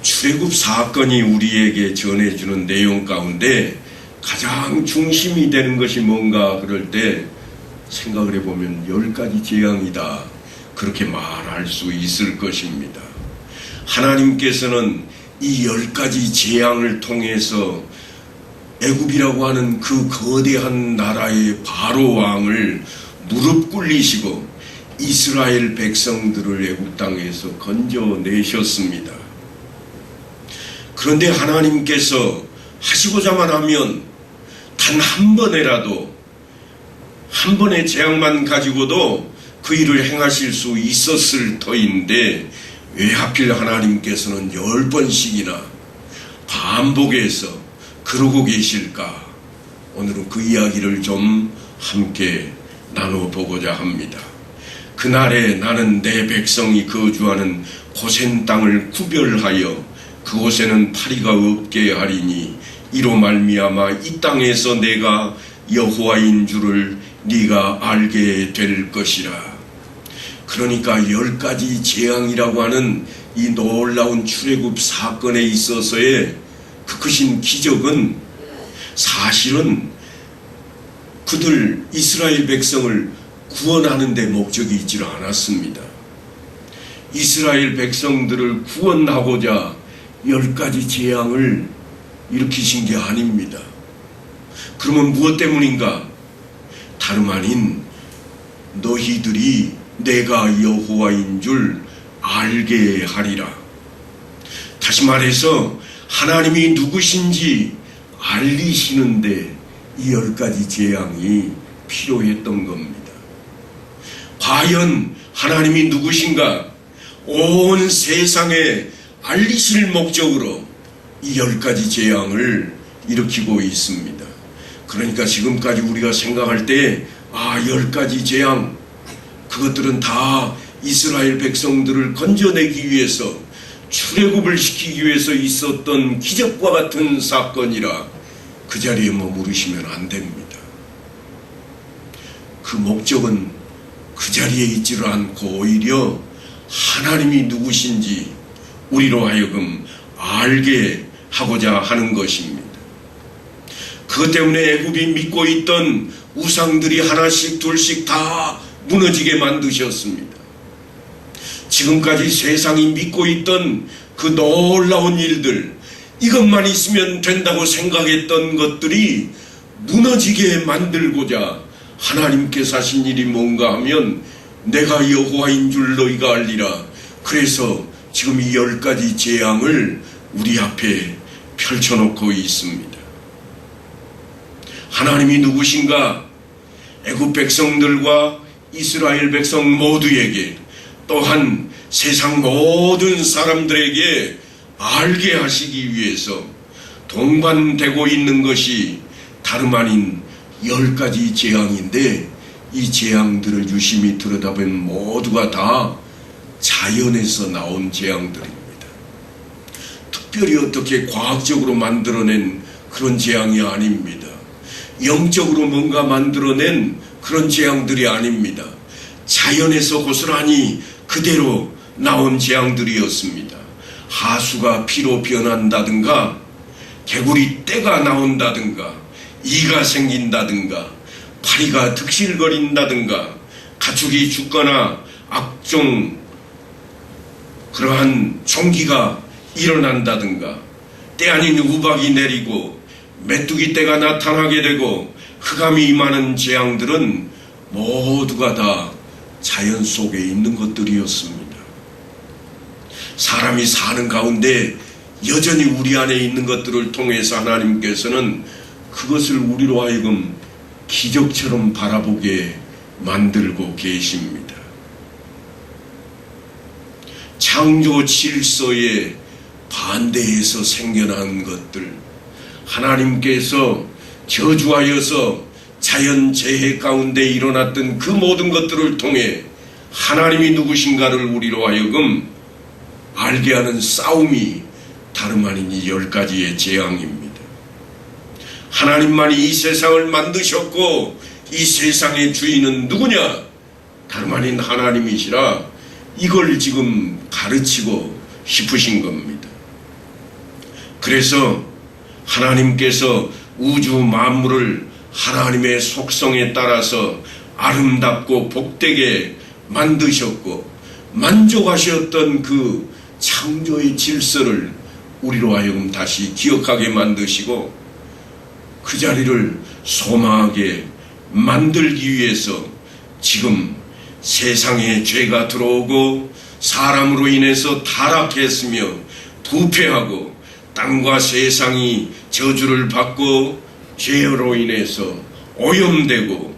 출애굽 사건이 우리에게 전해주는 내용 가운데 가장 중심이 되는 것이 뭔가 그럴 때 생각을 해보면 10가지 재앙이다, 그렇게 말할 수 있을 것입니다. 하나님께서는 이 10가지 재앙을 통해서 애굽이라고 하는 그 거대한 나라의 바로 왕을 무릎 꿇리시고 이스라엘 백성들을 애굽 땅에서 건져내셨습니다. 그런데 하나님께서 하시고자만 하면 단 한 번에라도, 한 번의 재앙만 가지고도 그 일을 행하실 수 있었을 터인데 왜 하필 하나님께서는 10번씩이나 반복해서 그러고 계실까? 오늘은 그 이야기를 좀 함께 나눠보고자 합니다. 그날에 나는 내 백성이 거주하는 고센 땅을 구별하여 그곳에는 파리가 없게 하리니 이로 말미암아 이 땅에서 내가 여호와인 줄을 네가 알게 될 것이라. 그러니까 10가지 재앙이라고 하는 이 놀라운 출애굽 사건에 있어서의 그 크신 기적은 사실은 그들 이스라엘 백성을 구원하는 데 목적이 있지 않았습니다. 이스라엘 백성들을 구원하고자 10가지 재앙을 일으키신 게 아닙니다. 그러면 무엇 때문인가? 다름 아닌 너희들이 내가 여호와인 줄 알게 하리라. 다시 말해서 하나님이 누구신지 알리시는데 이 10가지 재앙이 필요했던 겁니다. 과연 하나님이 누구신가? 온 세상에 알리실 목적으로 이 10가지 재앙을 일으키고 있습니다. 그러니까 지금까지 우리가 생각할 때 10가지 재앙, 그것들은 다 이스라엘 백성들을 건져내기 위해서, 출애굽을 시키기 위해서 있었던 기적과 같은 사건이라 그 자리에 머무르시면 안 됩니다. 그 목적은 그 자리에 있지를 않고 오히려 하나님이 누구신지 우리로 하여금 알게 하고자 하는 것입니다. 그것 때문에 애굽이 믿고 있던 우상들이 하나씩 둘씩 다 무너지게 만드셨습니다. 지금까지 세상이 믿고 있던 그 놀라운 일들, 이것만 있으면 된다고 생각했던 것들이 무너지게 만들고자 하나님께서 하신 일이 뭔가 하면 내가 여호와인 줄 너희가 알리라. 그래서 지금 이 10가지 재앙을 우리 앞에 펼쳐놓고 있습니다. 하나님이 누구신가? 애굽 백성들과 이스라엘 백성 모두에게, 또한 세상 모든 사람들에게 알게 하시기 위해서 동반되고 있는 것이 다름 아닌 10가지 재앙인데, 이 재앙들을 유심히 들여다보면 모두가 다 자연에서 나온 재앙들입니다. 특별히 어떻게 과학적으로 만들어낸 그런 재앙이 아닙니다. 영적으로 뭔가 만들어낸 그런 재앙들이 아닙니다. 자연에서 고스란히 그대로 나온 재앙들이었습니다. 하수가 피로 변한다든가, 개구리 떼가 나온다든가, 이가 생긴다든가, 파리가 득실거린다든가, 가축이 죽거나 악종 그러한 총기가 일어난다든가, 때 아닌 우박이 내리고 메뚜기 떼가 나타나게 되고 흑암이 임하는 재앙들은 모두가 다 자연 속에 있는 것들이었습니다. 사람이 사는 가운데 여전히 우리 안에 있는 것들을 통해서 하나님께서는 그것을 우리로 하여금 기적처럼 바라보게 만들고 계십니다. 창조 질서에 반대해서 생겨난 것들, 하나님께서 저주하여서 자연재해 가운데 일어났던 그 모든 것들을 통해 하나님이 누구신가를 우리로 하여금 알게 하는 싸움이 다름 아닌 이 10가지의 재앙입니다. 하나님만이 이 세상을 만드셨고 이 세상의 주인은 누구냐? 다름 아닌 하나님이시라 이걸 지금 가르치고 싶으신 겁니다. 그래서 하나님께서 우주 만물을 하나님의 속성에 따라서 아름답고 복되게 만드셨고 만족하셨던 그 창조의 질서를 우리로 하여금 다시 기억하게 만드시고 그 자리를 소망하게 만들기 위해서 지금 세상에 죄가 들어오고 사람으로 인해서 타락했으며 부패하고 땅과 세상이 저주를 받고 죄로 인해서 오염되고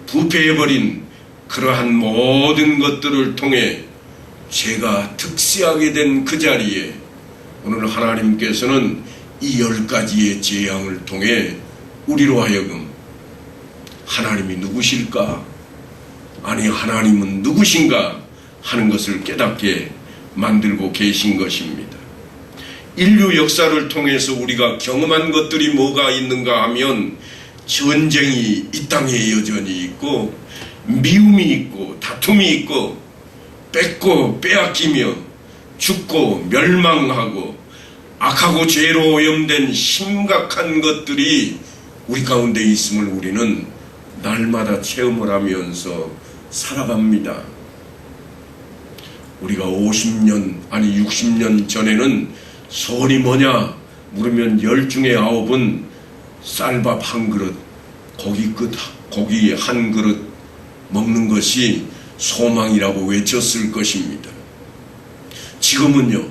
부패해버린 그러한 모든 것들을 통해 죄가 득세하게 된 그 자리에 오늘 하나님께서는 이 10가지의 재앙을 통해 우리로 하여금 하나님이 누구실까? 아니 하나님은 누구신가? 하는 것을 깨닫게 만들고 계신 것입니다. 인류 역사를 통해서 우리가 경험한 것들이 뭐가 있는가 하면 전쟁이 이 땅에 여전히 있고 미움이 있고 다툼이 있고 뺏고 빼앗기며 죽고 멸망하고 악하고 죄로 오염된 심각한 것들이 우리 가운데 있음을 우리는 날마다 체험을 하면서 살아갑니다. 우리가 50년 아니 60년 전에는 소원이 뭐냐 물으면 10 중에 9은 쌀밥 한 그릇 고기 한 그릇 먹는 것이 소망이라고 외쳤을 것입니다. 지금은요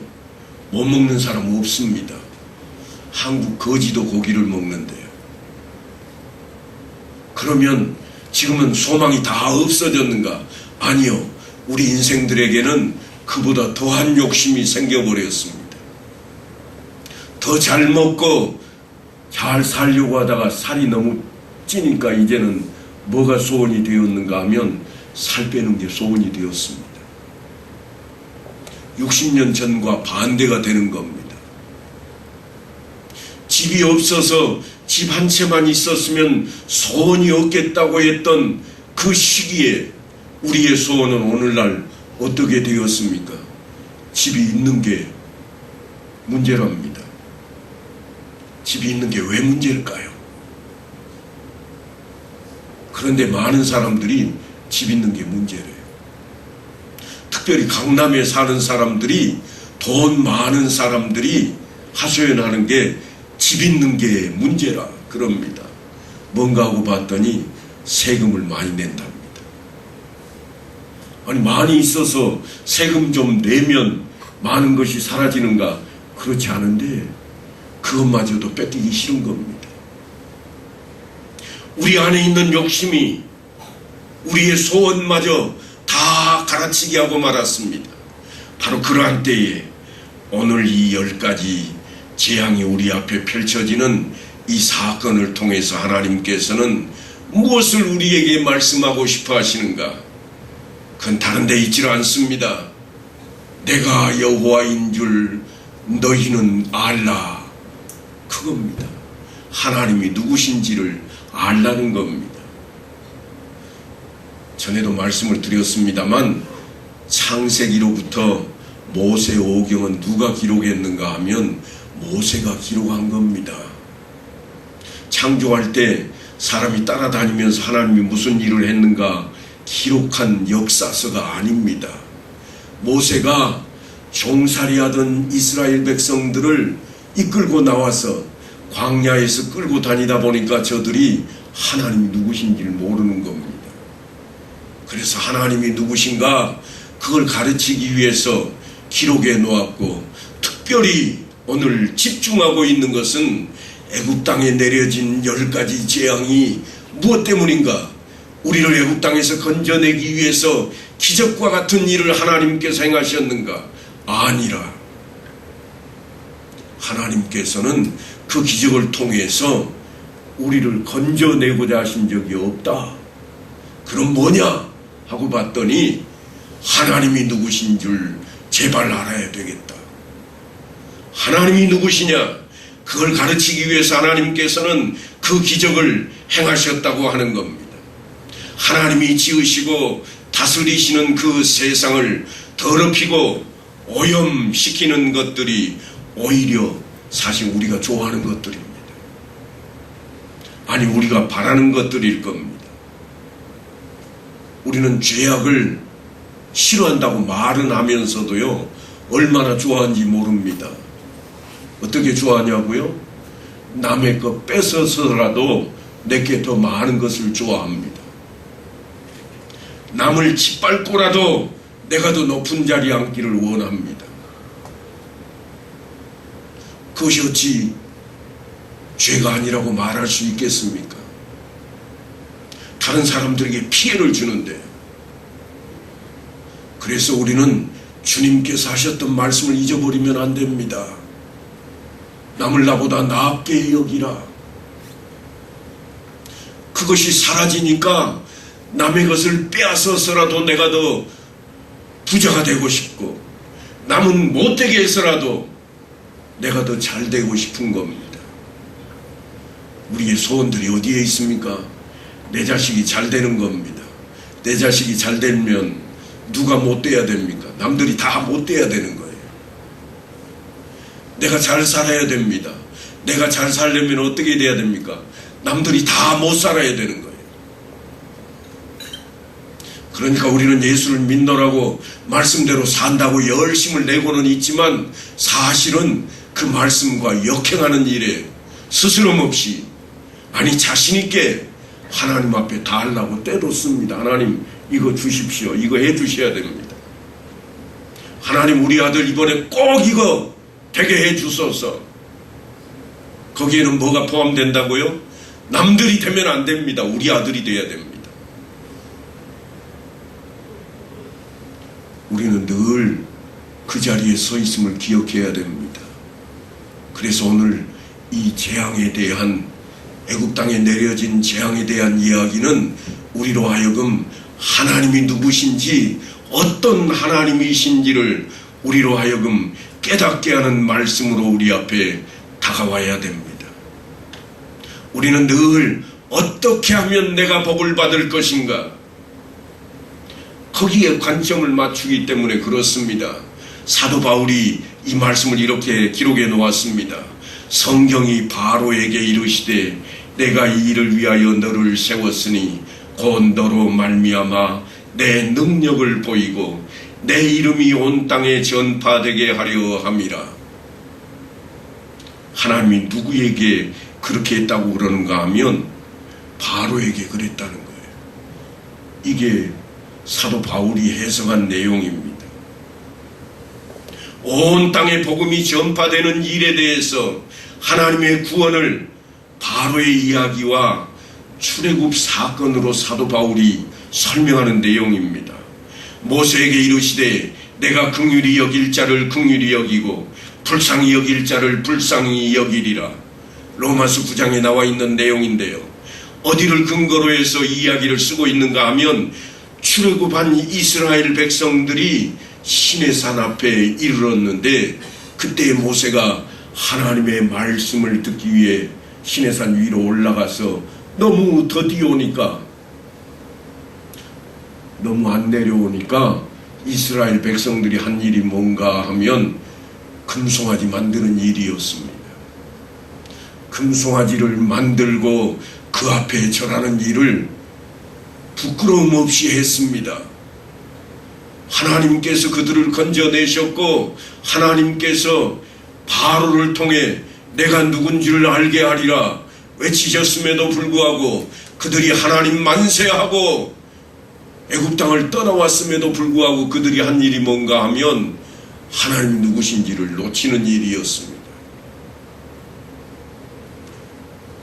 못 먹는 사람 없습니다. 한국 거지도 고기를 먹는데요. 그러면 지금은 소망이 다 없어졌는가? 아니요. 우리 인생들에게는 그보다 더한 욕심이 생겨버렸습니다. 더 잘 먹고 잘 살려고 하다가 살이 너무 찌니까 이제는 뭐가 소원이 되었는가 하면 살 빼는 게 소원이 되었습니다. 60년 전과 반대가 되는 겁니다. 집이 없어서 집 한 채만 있었으면 소원이 없겠다고 했던 그 시기에 우리의 소원은 오늘날 어떻게 되었습니까? 집이 있는 게 문제랍니다. 집이 있는 게 왜 문제일까요? 그런데 많은 사람들이 집 있는 게 문제래요. 특별히 강남에 사는 사람들이 돈 많은 사람들이 하소연하는 게 집 있는 게 문제라 그럽니다. 뭔가 하고 봤더니 세금을 많이 낸답니다. 아니 많이 있어서 세금 좀 내면 많은 것이 사라지는가? 그렇지 않은데 그것마저도 뺏기기 싫은 겁니다. 우리 안에 있는 욕심이 우리의 소원마저 다 갈아치기 하고 말았습니다. 바로 그러한 때에 오늘 이 10가지 재앙이 우리 앞에 펼쳐지는 이 사건을 통해서 하나님께서는 무엇을 우리에게 말씀하고 싶어 하시는가? 그건 다른 데 있지를 않습니다. 내가 여호와인 줄 너희는 알라. 그겁니다. 하나님이 누구신지를 알라는 겁니다. 전에도 말씀을 드렸습니다만 창세기로부터 모세 오경은 누가 기록했는가 하면 모세가 기록한 겁니다. 창조할 때 사람이 따라다니면서 하나님이 무슨 일을 했는가 기록한 역사서가 아닙니다. 모세가 종살이하던 이스라엘 백성들을 이끌고 나와서 광야에서 끌고 다니다 보니까 저들이 하나님이 누구신지를 모르는 겁니다. 그래서 하나님이 누구신가 그걸 가르치기 위해서 기록해 놓았고, 특별히 오늘 집중하고 있는 것은 애굽 땅에 내려진 10가지 재앙이 무엇 때문인가? 우리를 애굽 땅에서 건져내기 위해서 기적과 같은 일을 하나님께서 행하셨는가? 아니라 하나님께서는 그 기적을 통해서 우리를 건져내고자 하신 적이 없다. 그럼 뭐냐? 하고 봤더니 하나님이 누구신 줄 제발 알아야 되겠다. 하나님이 누구시냐? 그걸 가르치기 위해서 하나님께서는 그 기적을 행하셨다고 하는 겁니다. 하나님이 지으시고 다스리시는 그 세상을 더럽히고 오염시키는 것들이 오히려 사실 우리가 좋아하는 것들입니다. 아니, 우리가 바라는 것들일 겁니다. 우리는 죄악을 싫어한다고 말은 하면서도요, 얼마나 좋아하는지 모릅니다. 어떻게 좋아하냐고요? 남의 것 뺏어서라도 내게 더 많은 것을 좋아합니다. 남을 짓밟고라도 내가 더 높은 자리에 앉기를 원합니다. 그것이 어찌 죄가 아니라고 말할 수 있겠습니까? 다른 사람들에게 피해를 주는데. 그래서 우리는 주님께서 하셨던 말씀을 잊어버리면 안 됩니다. 남을 나보다 낫게 여기라. 그것이 사라지니까 남의 것을 빼앗아서라도 내가 더 부자가 되고 싶고, 남은 못되게 해서라도 내가 더 잘 되고 싶은 겁니다. 우리의 소원들이 어디에 있습니까? 내 자식이 잘 되는 겁니다. 내 자식이 잘 되면 누가 못 돼야 됩니까? 남들이 다 못 돼야 되는 거예요. 내가 잘 살아야 됩니다. 내가 잘 살려면 어떻게 돼야 됩니까? 남들이 다 못 살아야 되는 거예요. 그러니까 우리는 예수를 믿노라고 말씀대로 산다고 열심을 내고는 있지만, 사실은 그 말씀과 역행하는 일에 스스럼 없이, 아니 자신있게 하나님 앞에 다 하려고 때도 씁니다. 하나님 이거 주십시오. 이거 해 주셔야 됩니다. 하나님 우리 아들 이번에 꼭 이거 되게 해 주소서. 거기에는 뭐가 포함된다고요? 남들이 되면 안 됩니다. 우리 아들이 돼야 됩니다. 우리는 늘 그 자리에 서 있음을 기억해야 됩니다. 그래서 오늘 이 재앙에 대한, 애굽 땅에 내려진 재앙에 대한 이야기는 우리로 하여금 하나님이 누구신지, 어떤 하나님이신지를 우리로 하여금 깨닫게 하는 말씀으로 우리 앞에 다가와야 됩니다. 우리는 늘 어떻게 하면 내가 복을 받을 것인가, 거기에 관점을 맞추기 때문에 그렇습니다. 사도 바울이 이 말씀을 이렇게 기록해 놓았습니다. 성경이 바로에게 이르시되 내가 이 일을 위하여 너를 세웠으니 곧 너로 말미암아 내 능력을 보이고 내 이름이 온 땅에 전파되게 하려 함이라. 하나님이 누구에게 그렇게 했다고 그러는가 하면 바로에게 그랬다는 거예요. 이게 사도 바울이 해석한 내용입니다. 온 땅에 복음이 전파되는 일에 대해서 하나님의 구원을 바로의 이야기와 출애굽 사건으로 사도 바울이 설명하는 내용입니다. 모세에게 이르시되 내가 긍휼히 여길 자를 긍휼히 여기고 불쌍히 여길 자를 불쌍히 여기리라. 로마서 9장에 나와 있는 내용인데요. 어디를 근거로 해서 이 이야기를 쓰고 있는가 하면, 출애굽한 이스라엘 백성들이 시내산 앞에 이르렀는데, 그때 모세가 하나님의 말씀을 듣기 위해 시내산 위로 올라가서 너무 더디 오니까, 너무 안 내려오니까 이스라엘 백성들이 한 일이 뭔가 하면 금송아지 만드는 일이었습니다. 금송아지를 만들고 그 앞에 절하는 일을 부끄러움 없이 했습니다. 하나님께서 그들을 건져내셨고, 하나님께서 바로를 통해 내가 누군지를 알게 하리라 외치셨음에도 불구하고, 그들이 하나님 만세하고 애굽 땅을 떠나왔음에도 불구하고 그들이 한 일이 뭔가 하면 하나님 누구신지를 놓치는 일이었습니다.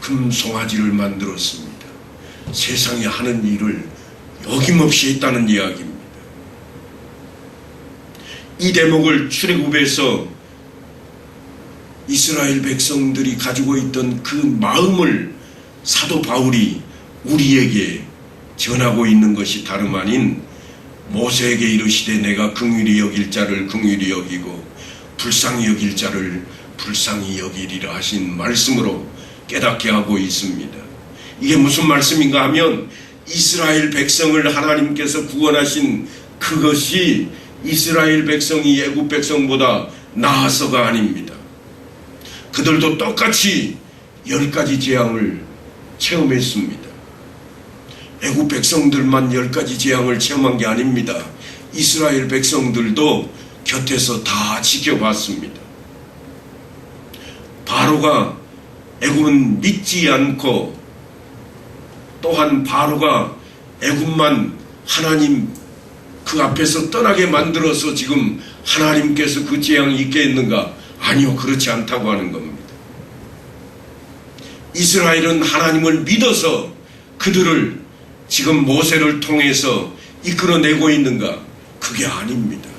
금송아지를 만들었습니다. 세상에 하는 일을 여김없이 했다는 이야기입니다. 이 대목을 출애굽에서 이스라엘 백성들이 가지고 있던 그 마음을 사도 바울이 우리에게 전하고 있는 것이 다름 아닌, 모세에게 이르시되 내가 긍휼히 여길 자를 긍휼히 여기고 불쌍히 여길 자를 불쌍히 여기리라 하신 말씀으로 깨닫게 하고 있습니다. 이게 무슨 말씀인가 하면, 이스라엘 백성을 하나님께서 구원하신 그것이 이스라엘 백성이 애굽 백성보다 나아서가 아닙니다. 그들도 똑같이 10가지 재앙을 체험했습니다. 애국 백성들만 10가지 재앙을 체험한 게 아닙니다. 이스라엘 백성들도 곁에서 다 지켜봤습니다. 바로가 애굽은 믿지 않고, 또한 바로가 애굽만 하나님 그 앞에서 떠나게 만들어서 지금 하나님께서 그 재앙이 있게 했는가? 아니요, 그렇지 않다고 하는 겁니다. 이스라엘은 하나님을 믿어서 그들을 지금 모세를 통해서 이끌어내고 있는가? 그게 아닙니다.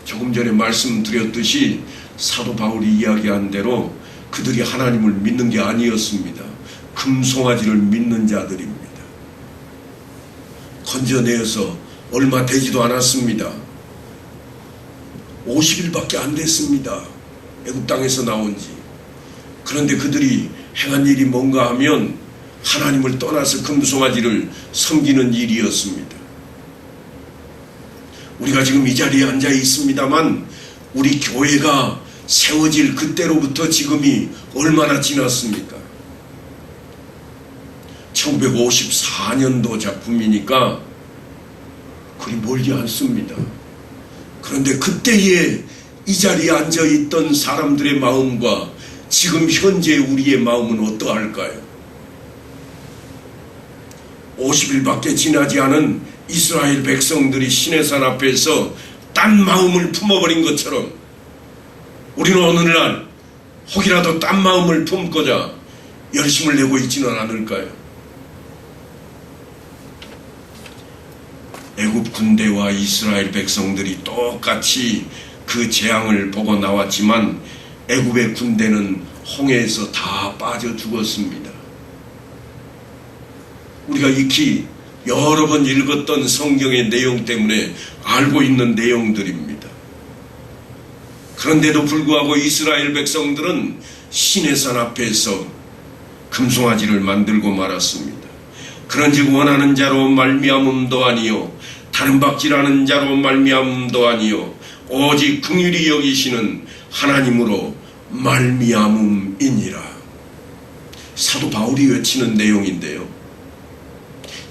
조금 전에 말씀드렸듯이 사도 바울이 이야기한 대로 그들이 하나님을 믿는 게 아니었습니다. 금송아지를 믿는 자들입니다. 건져내어서 얼마 되지도 않았습니다. 50일밖에 안 됐습니다. 애굽 땅에서 나온 지. 그런데 그들이 행한 일이 뭔가 하면 하나님을 떠나서 금송아지를 섬기는 일이었습니다. 우리가 지금 이 자리에 앉아 있습니다만 우리 교회가 세워질 그때로부터 지금이 얼마나 지났습니까? 1954년도 작품이니까 그리 멀지 않습니다. 그런데 그때에 이 자리에 앉아있던 사람들의 마음과 지금 현재 우리의 마음은 어떠할까요? 50일밖에 지나지 않은 이스라엘 백성들이 시내산 앞에서 딴 마음을 품어버린 것처럼 우리는 오늘날 혹이라도 딴 마음을 품고자 열심을 내고 있지는 않을까요? 애굽 군대와 이스라엘 백성들이 똑같이 그 재앙을 보고 나왔지만 애굽의 군대는 홍해에서 다 빠져 죽었습니다. 우리가 익히 여러 번 읽었던 성경의 내용 때문에 알고 있는 내용들입니다. 그런데도 불구하고 이스라엘 백성들은 시내산 앞에서 금송아지를 만들고 말았습니다. 그런즉 원하는 자로 말미암음도 아니요 다른 박질하는 자로 말미암음도 아니요 오직 긍휼히 여기시는 하나님으로 말미암음이니라. 사도 바울이 외치는 내용인데요.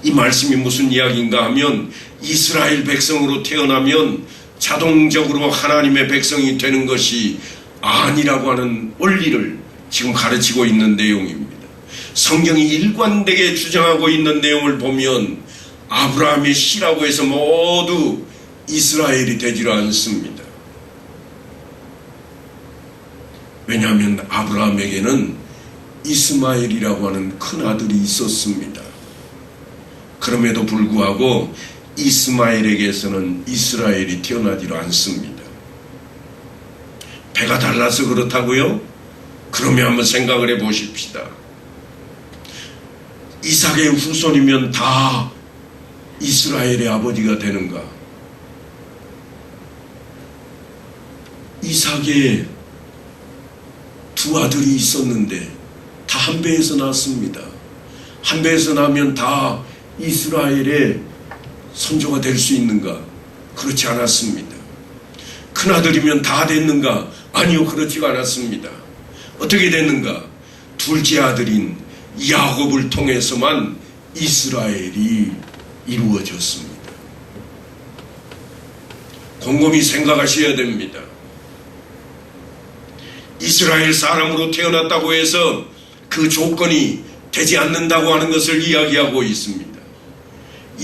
이 말씀이 무슨 이야기인가 하면 이스라엘 백성으로 태어나면 자동적으로 하나님의 백성이 되는 것이 아니라고 하는 원리를 지금 가르치고 있는 내용입니다. 성경이 일관되게 주장하고 있는 내용을 보면 아브라함의 씨라고 해서 모두 이스라엘이 되지를 않습니다. 왜냐하면 아브라함에게는 이스마엘이라고 하는 큰아들이 있었습니다. 그럼에도 불구하고 이스마엘에게서는 이스라엘이 태어나지를 않습니다. 배가 달라서 그렇다고요? 그러면 한번 생각을 해 보십시다. 이삭의 후손이면 다 이스라엘의 아버지가 되는가? 이삭의 두 아들이 있었는데 다 한 배에서 낳습니다. 한 배에서 나면 다 이스라엘의 선조가 될 수 있는가? 그렇지 않았습니다. 큰아들이면 다 됐는가? 아니요, 그렇지가 않았습니다. 어떻게 됐는가? 둘째 아들인 야곱을 통해서만 이스라엘이 이루어졌습니다. 곰곰이 생각하셔야 됩니다. 이스라엘 사람으로 태어났다고 해서 그 조건이 되지 않는다고 하는 것을 이야기하고 있습니다.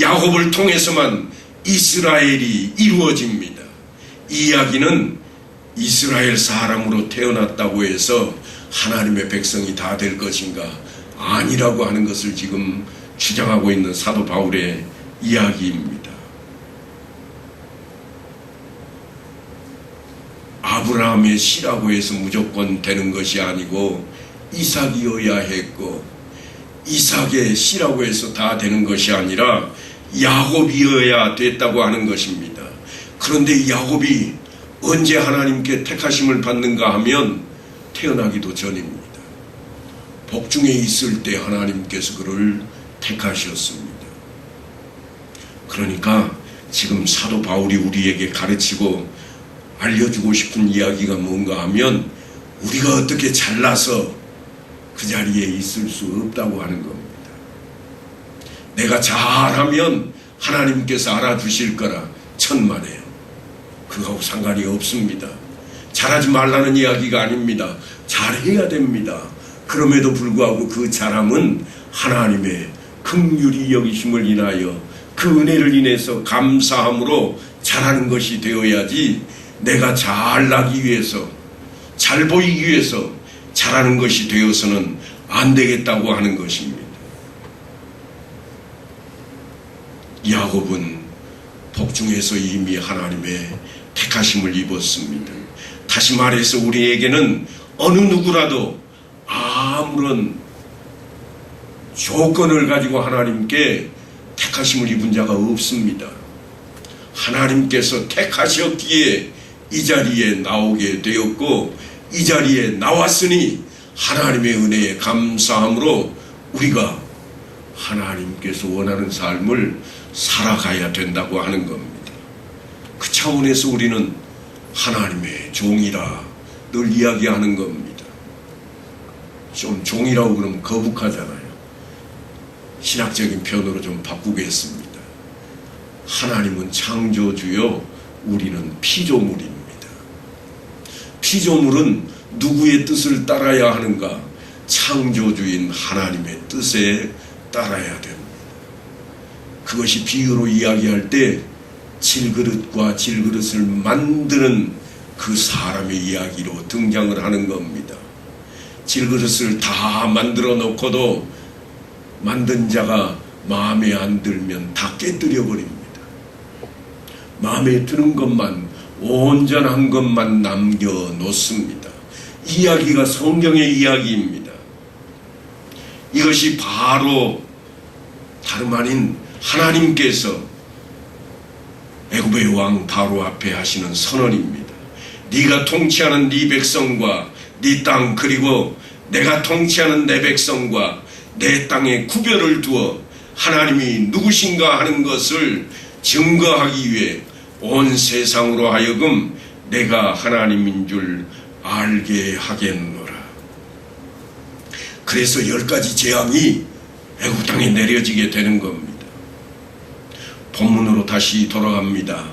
야곱을 통해서만 이스라엘이 이루어집니다. 이 이야기는 이스라엘 사람으로 태어났다고 해서 하나님의 백성이 다 될 것인가? 아니라고 하는 것을 지금 주장하고 있는 사도 바울의 이야기입니다. 아브라함의 씨라고 해서 무조건 되는 것이 아니고 이삭이어야 했고, 이삭의 씨라고 해서 다 되는 것이 아니라 야곱이어야 됐다고 하는 것입니다. 그런데 야곱이 언제 하나님께 택하심을 받는가 하면 태어나기도 전입니다. 복중에 있을 때 하나님께서 그를 택하셨습니다. 그러니까 지금 사도 바울이 우리에게 가르치고 알려주고 싶은 이야기가 뭔가 하면 우리가 어떻게 잘나서 그 자리에 있을 수 없다고 하는 겁니다. 내가 잘하면 하나님께서 알아주실 거라 천만에요. 그거하고 상관이 없습니다. 잘하지 말라는 이야기가 아닙니다. 잘해야 됩니다. 그럼에도 불구하고 그 잘함은 하나님의 긍휼히 여기심을 인하여 그 은혜를 인해서 감사함으로 잘하는 것이 되어야지, 내가 잘나기 위해서, 잘 보이기 위해서 잘하는 것이 되어서는 안 되겠다고 하는 것입니다. 야곱은 복중에서 이미 하나님의 택하심을 입었습니다. 다시 말해서 우리에게는 어느 누구라도 아무런 조건을 가지고 하나님께 택하심을 입은 자가 없습니다. 하나님께서 택하셨기에 이 자리에 나오게 되었고, 이 자리에 나왔으니 하나님의 은혜에 감사함으로 우리가 하나님께서 원하는 삶을 살아가야 된다고 하는 겁니다. 그 차원에서 우리는 하나님의 종이라 늘 이야기하는 겁니다. 좀 종이라고 그러면 거북하잖아요. 신학적인 표현으로 좀 바꾸겠습니다. 하나님은 창조주요, 우리는 피조물입니다. 피조물은 누구의 뜻을 따라야 하는가? 창조주인 하나님의 뜻에 따라야 됩니다. 그것이 비유로 이야기할 때 질그릇과 질그릇을 만드는 그 사람의 이야기로 등장을 하는 겁니다. 질그릇을 다 만들어 놓고도 만든 자가 마음에 안 들면 다 깨뜨려 버립니다. 마음에 드는 것만, 온전한 것만 남겨 놓습니다. 이야기가 성경의 이야기입니다. 이것이 바로 다름 아닌 하나님께서 애굽의 왕 바로 앞에 하시는 선언입니다. 네가 통치하는 네 백성과 네 땅, 그리고 내가 통치하는 내 백성과 내 땅에 구별을 두어 하나님이 누구신가 하는 것을 증거하기 위해 온 세상으로 하여금 내가 하나님인 줄 알게 하겠노라. 그래서 10가지 재앙이 애굽 땅에 내려지게 되는 겁니다. 본문으로 다시 돌아갑니다.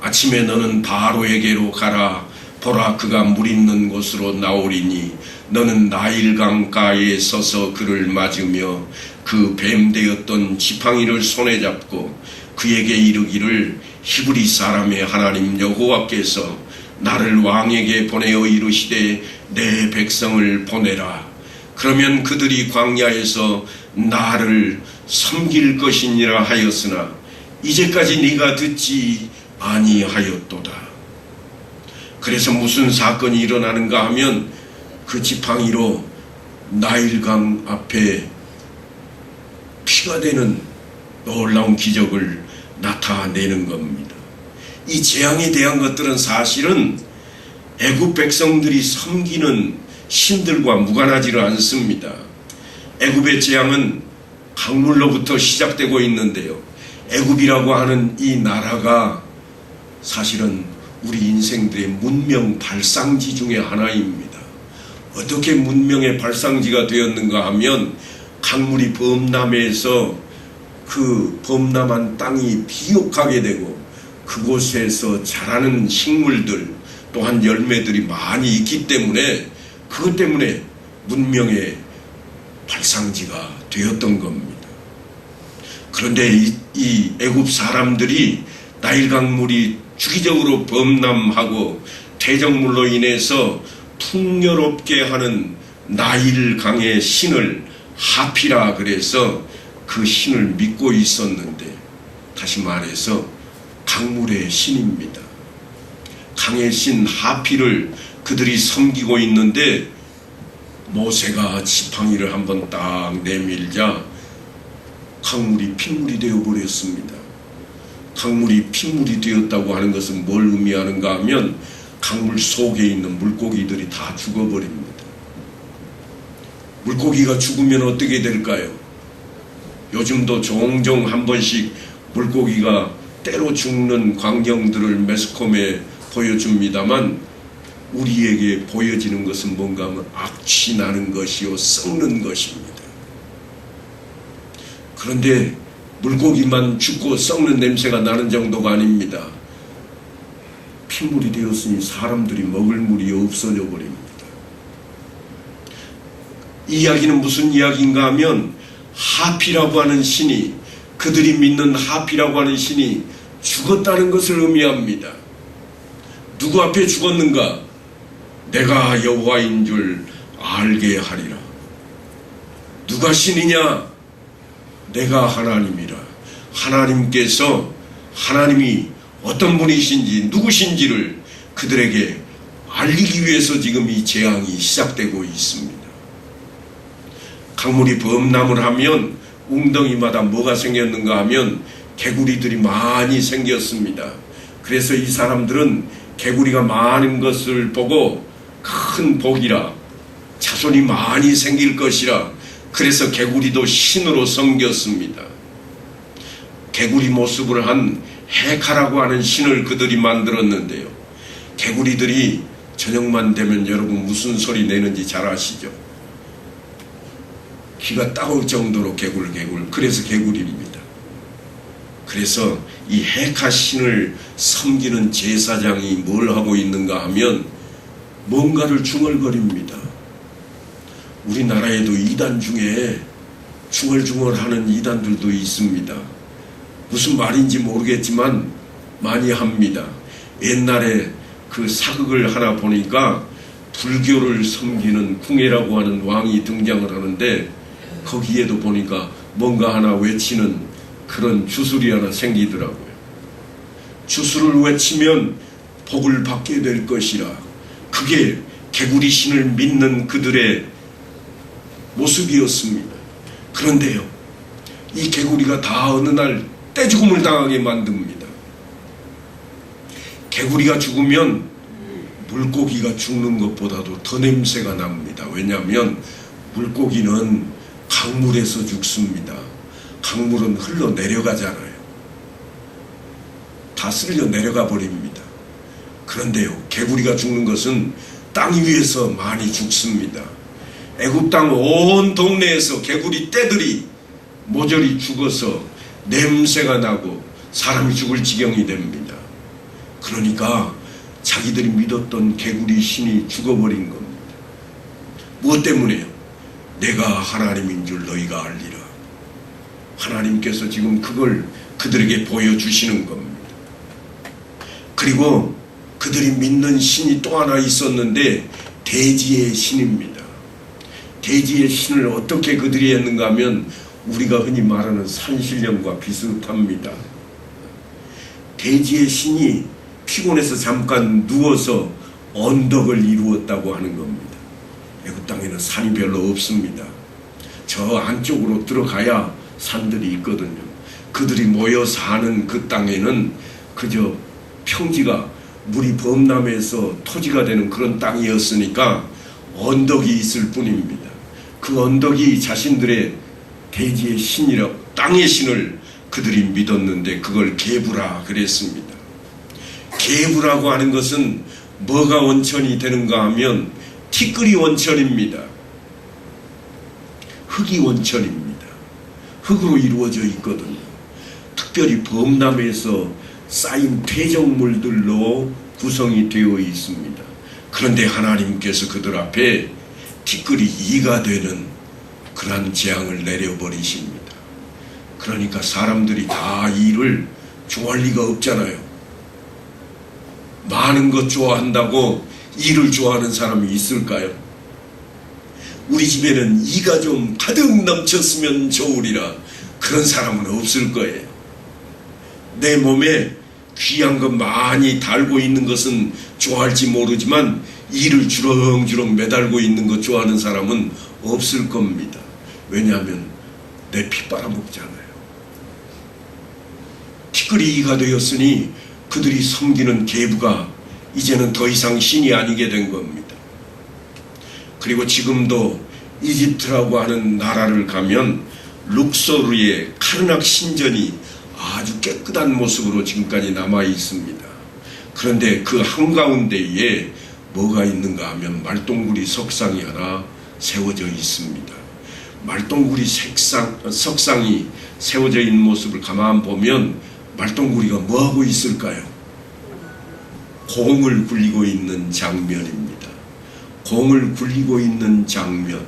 아침에 너는 바로에게로 가라. 보라, 그가 물 있는 곳으로 나오리니 너는 나일강가에 서서 그를 맞으며 그 뱀되었던 지팡이를 손에 잡고 그에게 이르기를 히브리 사람의 하나님 여호와께서 나를 왕에게 보내어 이르시되 내 백성을 보내라. 그러면 그들이 광야에서 나를 섬길 것이니라 하였으나 이제까지 네가 듣지 아니하였도다. 그래서 무슨 사건이 일어나는가 하면 그 지팡이로 나일강 앞에 피가 되는 놀라운 기적을 나타내는 겁니다. 이 재앙에 대한 것들은 사실은 애굽 백성들이 섬기는 신들과 무관하지를 않습니다. 애굽의 재앙은 강물로부터 시작되고 있는데요, 애굽이라고 하는 이 나라가 사실은 우리 인생들의 문명 발상지 중에 하나입니다. 어떻게 문명의 발상지가 되었는가 하면 강물이 범람해서 그 범람한 땅이 비옥하게 되고 그곳에서 자라는 식물들 또한 열매들이 많이 있기 때문에, 그것 때문에 문명의 발상지가 되었던 겁니다. 그런데 이 애굽 사람들이 나일강물이 주기적으로 범람하고 대적물로 인해서 풍요롭게 하는 나일강의 신을 하피라 그래서 그 신을 믿고 있었는데, 다시 말해서 강물의 신입니다. 강의 신 하피를 그들이 섬기고 있는데 모세가 지팡이를 한번 딱 내밀자 강물이 핏물이 되어버렸습니다. 강물이 핏물이 되었다고 하는 것은 뭘 의미하는가 하면 강물 속에 있는 물고기들이 다 죽어버립니다. 물고기가 죽으면 어떻게 될까요? 요즘도 종종 한 번씩 물고기가 때로 죽는 광경들을 매스컴에 보여줍니다만 우리에게 보여지는 것은 뭔가 하면 악취 나는 것이요 썩는 것입니다. 그런데 물고기만 죽고 썩는 냄새가 나는 정도가 아닙니다. 핏물이 되었으니 사람들이 먹을 물이 없어져 버립니다. 이 이야기는 무슨 이야기인가 하면 하피라고 하는 신이, 그들이 믿는 하피라고 하는 신이 죽었다는 것을 의미합니다. 누구 앞에 죽었는가? 내가 여호와인 줄 알게 하리라. 누가 신이냐? 내가 하나님이라. 하나님께서, 하나님이 어떤 분이신지 누구신지를 그들에게 알리기 위해서 지금 이 재앙이 시작되고 있습니다. 강물이 범람을 하면 웅덩이마다 뭐가 생겼는가 하면 개구리들이 많이 생겼습니다. 그래서 이 사람들은 개구리가 많은 것을 보고 큰 복이라, 자손이 많이 생길 것이라, 그래서 개구리도 신으로 섬겼습니다. 개구리 모습을 한 헤카라고 하는 신을 그들이 만들었는데요. 개구리들이 저녁만 되면 여러분 무슨 소리 내는지 잘 아시죠? 기가 따가울 정도로 개굴, 그래서 개구리입니다. 그래서 이 헤카 신을 섬기는 제사장이 뭘 하고 있는가 하면 뭔가를 중얼거립니다. 우리나라에도 이단 중에 중얼중얼하는 이단들도 있습니다. 무슨 말인지 모르겠지만 많이 합니다. 옛날에 그 사극을 하나 보니까 불교를 섬기는 궁예라고 하는 왕이 등장을 하는데 거기에도 보니까 뭔가 하나 외치는 그런 주술이 하나 생기더라고요. 주술을 외치면 복을 받게 될 것이라. 그게 개구리 신을 믿는 그들의 모습이었습니다. 그런데요, 이 개구리가 다 어느 날 떼죽음을 당하게 만듭니다. 개구리가 죽으면 물고기가 죽는 것보다도 더 냄새가 납니다. 왜냐하면 물고기는 강물에서 죽습니다. 강물은 흘러내려가잖아요. 다 쓸려 내려가 버립니다. 그런데요, 개구리가 죽는 것은 땅 위에서 많이 죽습니다. 애굽 땅 온 동네에서 개구리 떼들이 모조리 죽어서 냄새가 나고 사람이 죽을 지경이 됩니다. 그러니까 자기들이 믿었던 개구리 신이 죽어버린 겁니다. 무엇 때문에요? 내가 하나님인 줄 너희가 알리라. 하나님께서 지금 그걸 그들에게 보여주시는 겁니다. 그리고 그들이 믿는 신이 또 하나 있었는데 대지의 신입니다. 대지의 신을 어떻게 그들이 했는가 하면 우리가 흔히 말하는 산신령과 비슷합니다. 대지의 신이 피곤해서 잠깐 누워서 언덕을 이루었다고 하는 겁니다. 애굽 땅에는 산이 별로 없습니다. 저 안쪽으로 들어가야 산들이 있거든요. 그들이 모여 사는 그 땅에는 그저 평지가 물이 범람해서 토지가 되는 그런 땅이었으니까 언덕이 있을 뿐입니다. 그 언덕이 자신들의 대지의 신이라고, 땅의 신을 그들이 믿었는데 그걸 게부라 그랬습니다. 게부라고 하는 것은 뭐가 원천이 되는가 하면 티끌이 원천입니다. 흙이 원천입니다. 흙으로 이루어져 있거든요. 특별히 범람에서 쌓인 퇴적물들로 구성이 되어 있습니다. 그런데 하나님께서 그들 앞에 티끌이 이가 되는 그러한 재앙을 내려버리십니다. 그러니까 사람들이 다 이를 좋아할 리가 없잖아요. 많은 것 좋아한다고 이를 좋아하는 사람이 있을까요? 우리 집에는 이가 좀 가득 넘쳤으면 좋으리라, 그런 사람은 없을 거예요. 내 몸에 귀한 것 많이 달고 있는 것은 좋아할지 모르지만 이를 주렁주렁 매달고 있는 것 좋아하는 사람은 없을 겁니다. 왜냐하면 내 피 빨아먹잖아요. 티끌이 이가 되었으니 그들이 섬기는 계부가 이제는 더 이상 신이 아니게 된 겁니다. 그리고 지금도 이집트라고 하는 나라를 가면 룩소르의 카르낙 신전이 아주 깨끗한 모습으로 지금까지 남아 있습니다. 그런데 그 한가운데에 뭐가 있는가 하면 말똥구리 석상이 하나 세워져 있습니다. 말똥구리 석상이 세워져 있는 모습을 가만 보면 말똥구리가 뭐하고 있을까요? 공을 굴리고 있는 장면입니다. 공을 굴리고 있는 장면.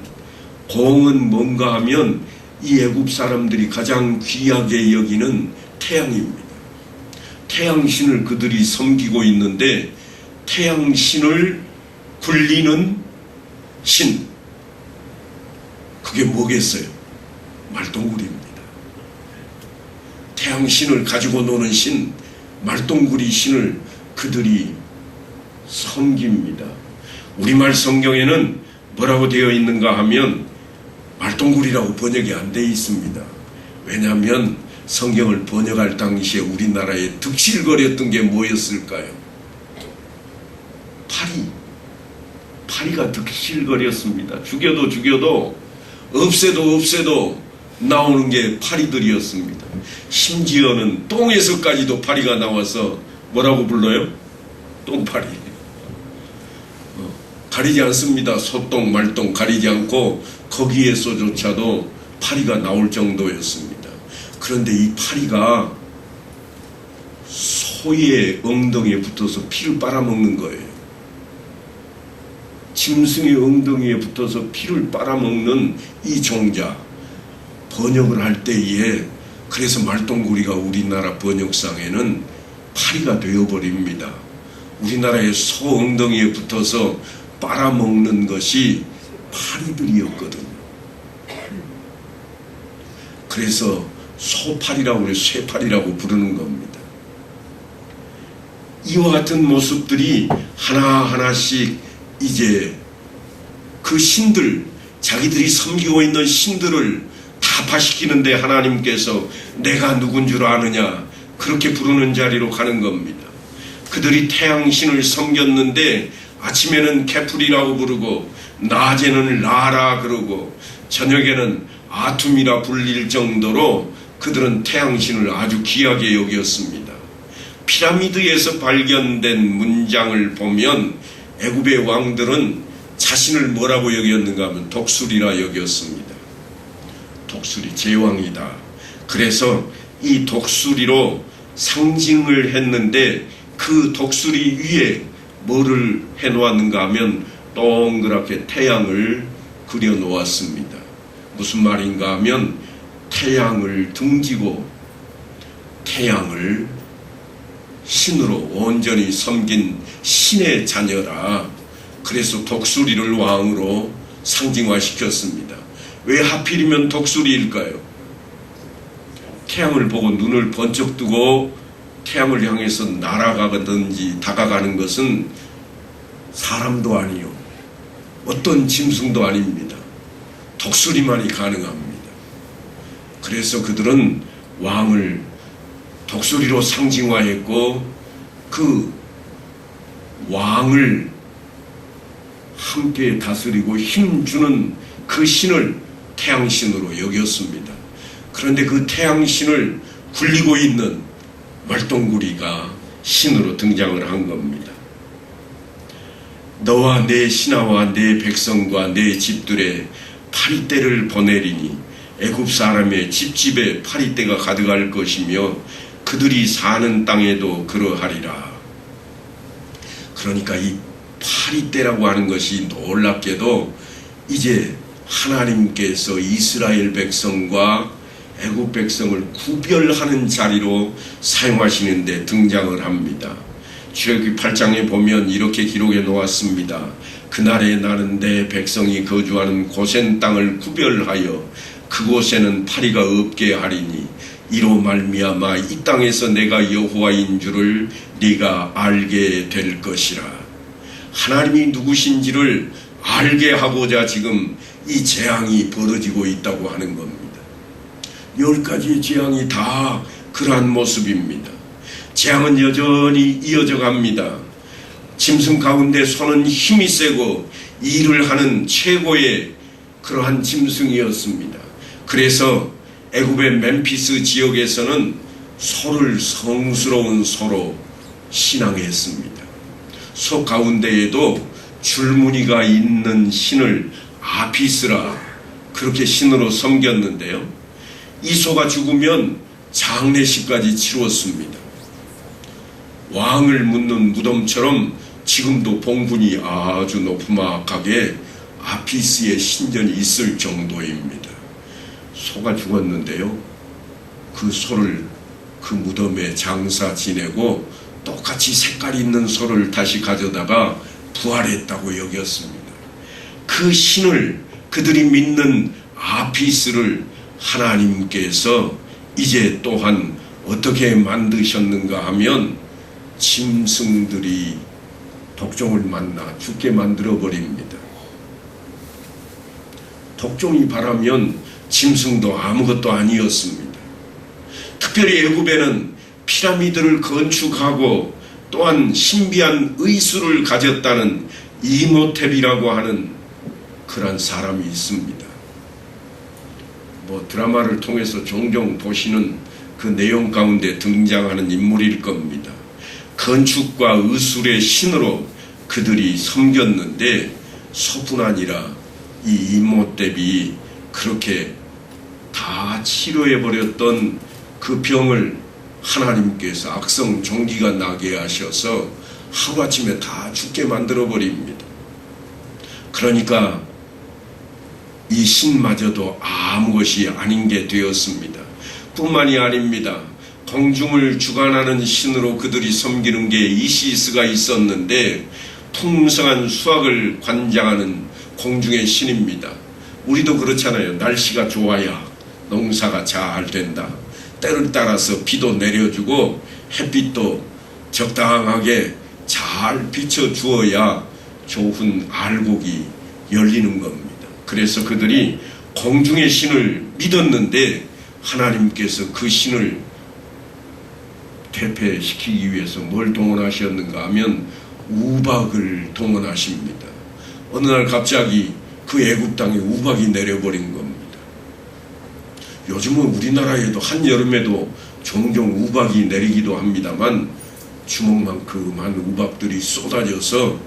공은 뭔가 하면 이 애굽 사람들이 가장 귀하게 여기는 태양입니다. 태양신을 그들이 섬기고 있는데 태양신을 굴리는 신, 그게 뭐겠어요? 말똥구리입니다. 태양신을 가지고 노는 신, 말똥구리 신을 그들이 섬깁니다. 우리말 성경에는 뭐라고 되어 있는가 하면 말똥구리라고 번역이 안 되어 있습니다. 왜냐하면 성경을 번역할 당시에 우리나라에 득실거렸던 게 뭐였을까요? 파리가 득실거렸습니다. 죽여도 없애도 나오는 게 파리들이었습니다. 심지어는 똥에서까지도 파리가 나와서 뭐라고 불러요? 똥파리. 가리지 않습니다. 소똥 말똥 가리지 않고 거기에서조차도 파리가 나올 정도였습니다. 그런데 이 파리가 소의 엉덩이에 붙어서 피를 빨아먹는 거예요. 짐승의 엉덩이에 붙어서 피를 빨아먹는 이 종자, 번역을 할 때에 그래서 말똥구리가 우리나라 번역상에는 파리가 되어버립니다. 우리나라의 소 엉덩이에 붙어서 빨아먹는 것이 파리들이었거든요. 그래서 소파리라고 쇠파리라고 부르는 겁니다. 이와 같은 모습들이 하나하나씩 이제 그 신들, 자기들이 섬기고 있는 신들을 타파시키는데 하나님께서 내가 누군 줄 아느냐 그렇게 부르는 자리로 가는 겁니다. 그들이 태양신을 섬겼는데 아침에는 케풀이라고 부르고 낮에는 라라 그러고 저녁에는 아툼이라 불릴 정도로 그들은 태양신을 아주 귀하게 여겼습니다. 피라미드에서 발견된 문장을 보면 애굽의 왕들은 자신을 뭐라고 여겼는가 하면 독수리라 여겼습니다. 독수리, 제왕이다. 그래서 이 독수리로 상징을 했는데 그 독수리 위에 뭐를 해놓았는가 하면 동그랗게 태양을 그려놓았습니다. 무슨 말인가 하면 태양을 등지고 태양을 신으로 온전히 섬긴 신의 자녀라. 그래서 독수리를 왕으로 상징화시켰습니다. 왜 하필이면 독수리일까요? 태양을 보고 눈을 번쩍 뜨고 태양을 향해서 날아가든지 다가가는 것은 사람도 아니요 어떤 짐승도 아닙니다. 독수리만이 가능합니다. 그래서 그들은 왕을 독수리로 상징화했고 그 왕을 함께 다스리고 힘주는 그 신을 태양신으로 여겼습니다. 그런데 그 태양신을 굴리고 있는 말똥구리가 신으로 등장을 한 겁니다. 너와 내 신하와 내 백성과 내 집들에 파리떼를 보내리니 애굽 사람의 집집에 파리떼가 가득할 것이며 그들이 사는 땅에도 그러하리라. 그러니까 이 파리떼라고 하는 것이 놀랍게도 이제 하나님께서 이스라엘 백성과 애굽 백성을 구별하는 자리로 사용하시는데 등장을 합니다. 출애굽기 8장에 보면 이렇게 기록해 놓았습니다. 그날에 나는 내 백성이 거주하는 고센 땅을 구별하여 그곳에는 파리가 없게 하리니 이로 말미암아 이 땅에서 내가 여호와인 줄을 네가 알게 될 것이라. 하나님이 누구신지를 알게 하고자 지금 이 재앙이 벌어지고 있다고 하는 겁니다. 10가지의 재앙이 다 그러한 모습입니다. 재앙은 여전히 이어져 갑니다. 짐승 가운데 소는 힘이 세고 일을 하는 최고의 그러한 짐승이었습니다. 그래서 애굽의 멤피스 지역에서는 소를 성스러운 소로 신앙했습니다. 소 가운데에도 줄무늬가 있는 신을 아피스라 그렇게 신으로 섬겼는데요. 이 소가 죽으면 장례식까지 치루었습니다. 왕을 묻는 무덤처럼 지금도 봉분이 아주 높음막하게 아피스의 신전이 있을 정도입니다. 소가 죽었는데요. 그 소를 그 무덤에 장사 지내고 똑같이 색깔 있는 소를 다시 가져다가 부활했다고 여겼습니다. 그 신을 그들이 믿는 아피스를 하나님께서 이제 또한 어떻게 만드셨는가 하면 짐승들이 독종을 만나 죽게 만들어 버립니다. 독종이 바라면 짐승도 아무것도 아니었습니다. 특별히 애굽에는 피라미드를 건축하고 또한 신비한 의술을 가졌다는 이모텝이라고 하는 그런 사람이 있습니다. 드라마를 통해서 종종 보시는 그 내용 가운데 등장하는 인물일 겁니다. 건축과 의술의 신으로 그들이 섬겼는데 소뿐 아니라 이 이모텝이 그렇게 다 치료해버렸던 그 병을 하나님께서 악성 종기가 나게 하셔서 하루아침에 다 죽게 만들어버립니다. 그러니까 이 신마저도 아무것이 아닌 게 되었습니다. 뿐만이 아닙니다. 공중을 주관하는 신으로 그들이 섬기는 게 이시스가 있었는데 풍성한 수확을 관장하는 공중의 신입니다. 우리도 그렇잖아요. 날씨가 좋아야 농사가 잘 된다. 때를 따라서 비도 내려주고 햇빛도 적당하게 잘 비춰주어야 좋은 알곡이 열리는 겁니다. 그래서 그들이 공중의 신을 믿었는데 하나님께서 그 신을 퇴폐시키기 위해서 뭘 동원하셨는가 하면 우박을 동원하십니다. 어느 날 갑자기 그 애굽 땅에 우박이 내려버린 겁니다. 요즘은 우리나라에도 한여름에도 종종 우박이 내리기도 합니다만 주먹만큼한 우박들이 쏟아져서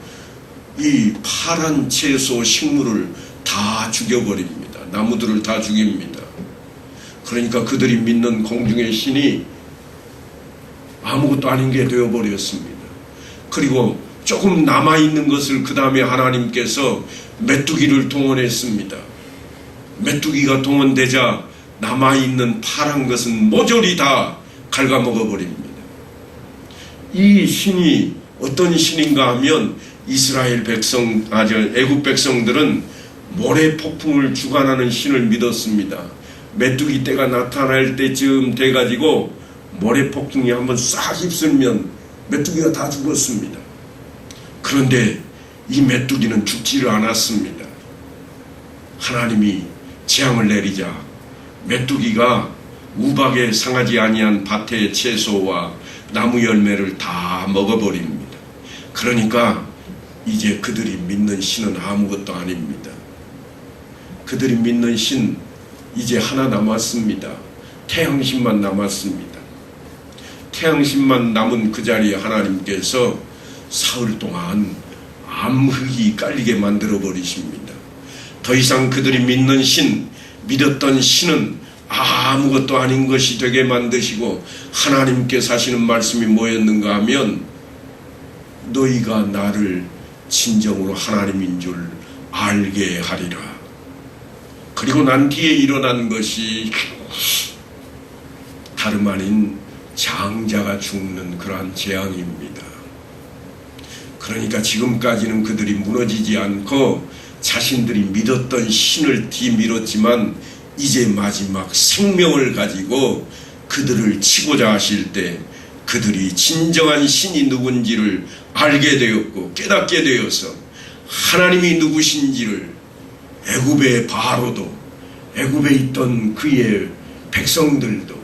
이 파란 채소 식물을 다 죽여버립니다. 나무들을 다 죽입니다. 그러니까 그들이 믿는 공중의 신이 아무것도 아닌 게 되어버렸습니다. 그리고 조금 남아있는 것을 그 다음에 하나님께서 메뚜기를 동원했습니다. 메뚜기가 동원되자 남아있는 파란 것은 모조리 다 갉아먹어버립니다. 이 신이 어떤 신인가 하면 이스라엘 백성, 애굽 백성들은 모래 폭풍을 주관하는 신을 믿었습니다. 메뚜기 떼가 나타날 때쯤 돼가지고 모래 폭풍이 한번 싹 휩쓸면 메뚜기가 다 죽었습니다. 그런데 이 메뚜기는 죽지를 않았습니다. 하나님이 재앙을 내리자 메뚜기가 우박에 상하지 아니한 밭의 채소와 나무 열매를 다 먹어버립니다. 그러니까 이제 그들이 믿는 신은 아무것도 아닙니다. 그들이 믿는 신 이제 하나 남았습니다. 태양신만 남았습니다. 태양신만 남은 그 자리에 하나님께서 사흘 동안 암흑이 깔리게 만들어 버리십니다. 더 이상 그들이 믿는 신, 믿었던 신은 아무것도 아닌 것이 되게 만드시고 하나님께서 하시는 말씀이 뭐였는가 하면 너희가 나를 진정으로 하나님인 줄 알게 하리라. 그리고 난 뒤에 일어난 것이 다름 아닌 장자가 죽는 그러한 재앙입니다. 그러니까 지금까지는 그들이 무너지지 않고 자신들이 믿었던 신을 뒤밀었지만 이제 마지막 생명을 가지고 그들을 치고자 하실 때 그들이 진정한 신이 누군지를 알게 되었고 깨닫게 되어서 하나님이 누구신지를 애굽의 바로도 애굽에 있던 그의 백성들도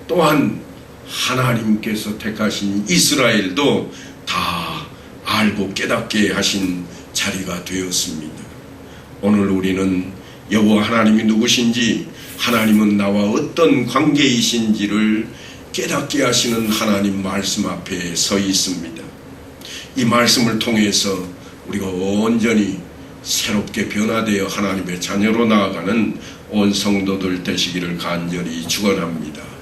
또한 하나님께서 택하신 이스라엘도 다 알고 깨닫게 하신 자리가 되었습니다. 오늘 우리는 여호와 하나님이 누구신지 하나님은 나와 어떤 관계이신지를 깨닫게 하시는 하나님 말씀 앞에 서 있습니다. 이 말씀을 통해서 우리가 온전히 새롭게 변화되어 하나님의 자녀로 나아가는 온 성도들 되시기를 간절히 축원합니다.